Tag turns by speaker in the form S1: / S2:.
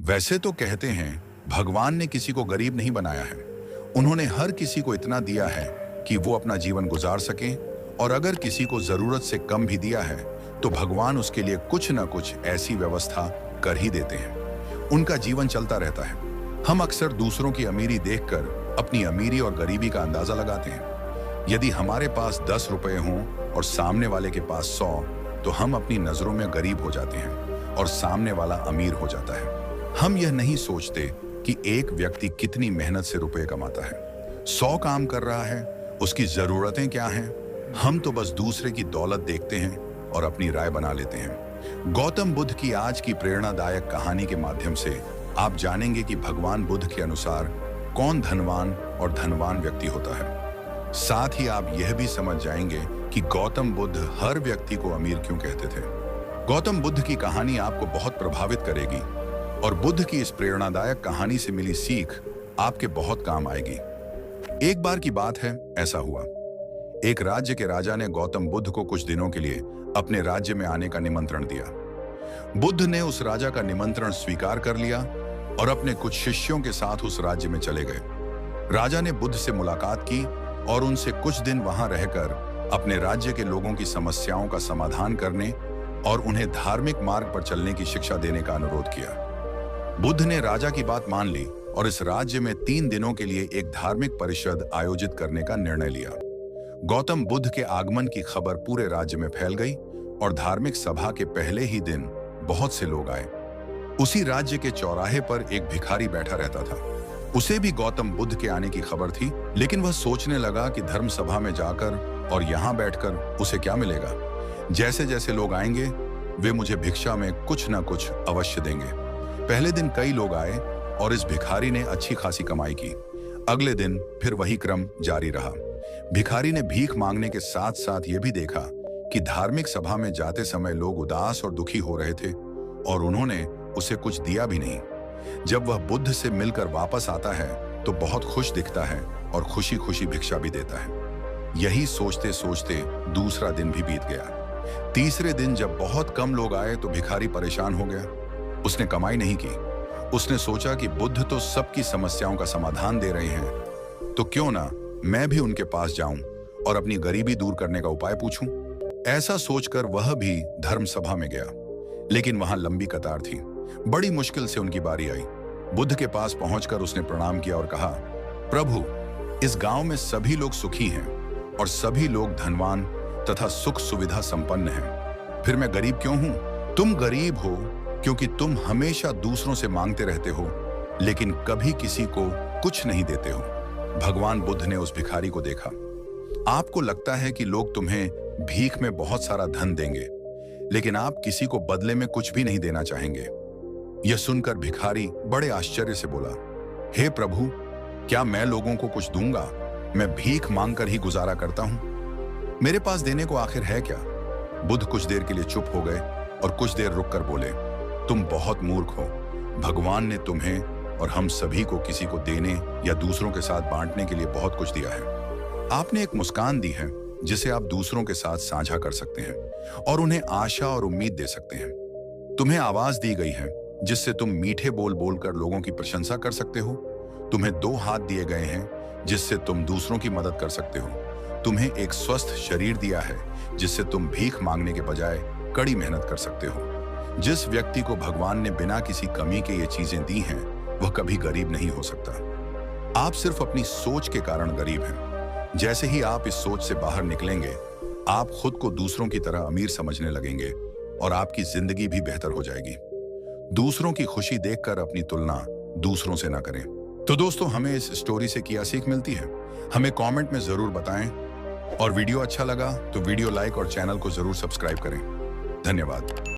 S1: वैसे तो कहते हैं भगवान ने किसी को गरीब नहीं बनाया है। उन्होंने हर किसी को इतना दिया है कि वो अपना जीवन गुजार सके, और अगर किसी को जरूरत से कम भी दिया है तो भगवान उसके लिए कुछ न कुछ ऐसी व्यवस्था कर ही देते हैं। उनका जीवन चलता रहता है। हम अक्सर दूसरों की अमीरी देखकर अपनी अमीरी और गरीबी का अंदाजा लगाते हैं। यदि हमारे पास 10 रुपए हों और सामने वाले के पास 100, तो हम अपनी नजरों में गरीब हो जाते हैं और सामने वाला अमीर हो जाता है। हम यह नहीं सोचते कि एक व्यक्ति कितनी मेहनत से रुपए कमाता है, 100 काम कर रहा है, उसकी जरूरतें क्या हैं। हम तो बस दूसरे की दौलत देखते हैं और अपनी राय बना लेते हैं। गौतम बुद्ध की आज की प्रेरणादायक कहानी के माध्यम से आप जानेंगे कि भगवान बुद्ध के अनुसार कौन धनवान और धनवान व्यक्ति होता है। साथ ही आप यह भी समझ जाएंगे कि गौतम बुद्ध हर व्यक्ति को अमीर क्यों कहते थे। गौतम बुद्ध की कहानी आपको बहुत प्रभावित करेगी और बुद्ध की इस प्रेरणादायक कहानी से मिली सीख आपके बहुत काम आएगी। एक बार की बात है, ऐसा हुआ। एक राज्य के राजा ने गौतम बुद्ध को कुछ दिनों के लिए अपने राज्य में आने का निमंत्रण दिया। बुद्ध ने उस राजा का निमंत्रण स्वीकार कर लिया और अपने कुछ शिष्यों के साथ उस राज्य में चले गए। राजा ने बुद्ध से मुलाकात की और उनसे कुछ दिन वहां रहकर अपने राज्य के लोगों की समस्याओं का समाधान करने और उन्हें धार्मिक मार्ग पर चलने की शिक्षा देने का अनुरोध किया। बुद्ध ने राजा की बात मान ली और इस राज्य में 3 दिनों के लिए एक धार्मिक परिषद आयोजित करने का निर्णय लिया। गौतम बुद्ध के आगमन की खबर पूरे राज्य में फैल गई और धार्मिक सभा के पहले ही दिन बहुत से लोग आए। उसी राज्य के चौराहे पर एक भिखारी बैठा रहता था। उसे भी गौतम बुद्ध के आने की खबर थी, लेकिन वह सोचने लगा कि धर्म सभा में जाकर और यहाँ बैठकर उसे क्या मिलेगा। जैसे जैसे लोग आएंगे वे मुझे भिक्षा में कुछ न कुछ अवश्य देंगे। पहले दिन कई लोग आए और इस भिखारी ने अच्छी खासी कमाई की। अगले दिन फिर वही क्रम जारी रहा। भिखारी ने भीख मांगने के साथ साथ यह भी देखा कि धार्मिक सभा में जाते समय लोग उदास और दुखी हो रहे थे और उन्होंने उसे कुछ दिया भी नहीं। जब वह बुद्ध से मिलकर वापस आता है तो बहुत खुश दिखता है और खुशी खुशी भिक्षा भी देता है। यही सोचते सोचते दूसरा दिन भी बीत गया। तीसरे दिन जब बहुत कम लोग आए तो भिखारी परेशान हो गया। उसने कमाई नहीं की। उसने सोचा कि बुद्ध तो सबकी समस्याओं का समाधान दे रहे हैं, तो क्यों ना मैं भी उनके पास जाऊं और अपनी गरीबी दूर करने का उपाय पूछूं। ऐसा सोचकर वह भी धर्म सभा में गया, लेकिन वहां लंबी कतार थी। बड़ी मुश्किल से उनकी बारी आई। बुद्ध के पास पहुंचकर उसने प्रणाम किया और कहा, प्रभु, इस गांव में सभी लोग सुखी हैं और सभी लोग धनवान तथा सुख सुविधा संपन्न हैं। फिर मैं गरीब क्यों हूं? तुम गरीब हो क्योंकि तुम हमेशा दूसरों से मांगते रहते हो, लेकिन कभी किसी को कुछ नहीं देते हो। भगवान बुद्ध ने उस भिखारी को देखा। आपको लगता है कि लोग तुम्हें भीख में बहुत सारा धन देंगे, लेकिन आप किसी को बदले में कुछ भी नहीं देना चाहेंगे। यह सुनकर भिखारी बड़े आश्चर्य से बोला, हे प्रभु, क्या मैं लोगों को कुछ दूंगा? मैं भीख मांगकर ही गुजारा करता हूं। मेरे पास देने को आखिर है क्या? बुद्ध कुछ देर के लिए चुप हो गए और कुछ देर रुककर बोले, तुम बहुत मूर्ख हो। भगवान ने तुम्हें और हम सभी को किसी को देने या दूसरों के साथ बांटने के लिए बहुत कुछ दिया है। आपने एक मुस्कान दी है जिसे आप दूसरों के साथ साझा कर सकते हैं और उन्हें आशा और उम्मीद दे सकते हैं। तुम्हें आवाज दी गई है जिससे तुम मीठे बोल बोलकर लोगों की प्रशंसा कर सकते हो। तुम्हें 2 हाथ दिए गए हैं जिससे तुम दूसरों की मदद कर सकते हो। तुम्हें एक स्वस्थ शरीर दिया है जिससे तुम भीख मांगने के बजाय कड़ी मेहनत कर सकते हो। जिस व्यक्ति को भगवान ने बिना किसी कमी के ये चीजें दी हैं, वह कभी गरीब नहीं हो सकता। आप सिर्फ अपनी सोच के कारण गरीब हैं। जैसे ही आप इस सोच से बाहर निकलेंगे, आप खुद को दूसरों की तरह अमीर समझने लगेंगे और आपकी जिंदगी भी बेहतर हो जाएगी। दूसरों की खुशी देखकर अपनी तुलना दूसरों से ना करें। तो दोस्तों, हमें इस स्टोरी से क्या सीख मिलती है, हमें कमेंट में जरूर बताएं। और वीडियो अच्छा लगा तो वीडियो लाइक और चैनल को जरूर सब्सक्राइब करें। धन्यवाद।